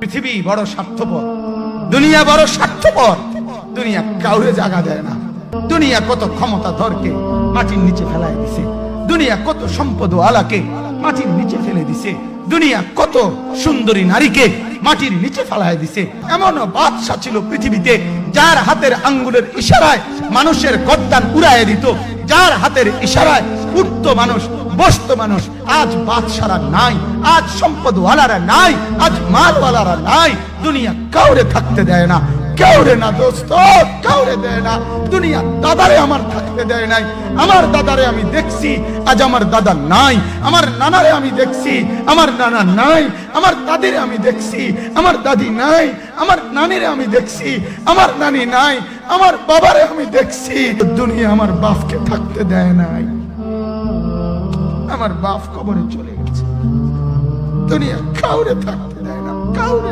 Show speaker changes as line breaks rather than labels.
পৃথিবী বড় স্বার্থপর, দুনিয়া বড় স্বার্থপর। দুনিয়া কাউরে জায়গা দেয় না। দুনিয়া কত ক্ষমতা ধরকে মাটির নিচে ফেলায় দিছে। দুনিয়া কত সম্পদ আলাকে মাটির নিচে ফেলে দিছে। দুনিয়া কত সুন্দরী নারীকে মাটির নিচে ফেলায় দিছে। এমন বাদশা ছিল পৃথিবীতে যার হাতের আঙ্গুলের ইশারায় মানুষের গর্দান উড়াইয়া দিত, যার হাতের ইশারায় উঠত মানুষ, বসত মানুষ। আজ বাদশারা নাই, আজ সম্পদওয়ালারা নাই, আজ মালওয়ালারা নাই। দুনিয়া কাউরে থাকতে দেয় না, কাউরে না দোস্ত, কাউরে দেয় না। দুনিয়া দাদারে আমার থাকতে দেয় নাই। আমার দাদারে আমি দেখছি, আজ আমার দাদা নাই। আমার নানারে আমি দেখছি, আমার নানা নাই। আমার দাদিরে আমি দেখছি, আমার দাদি নাই। আমার নানিরে আমি দেখছি, আমার নানি নাই। আমার বাবারে আমি দেখছি। দুনিয়া আমার বাপকে থাকতে দেয় নাই। আমার বাপ কবরে চলে গেছে। দুনিয়া কাউরে থাকতে দেয় না, কাউরে।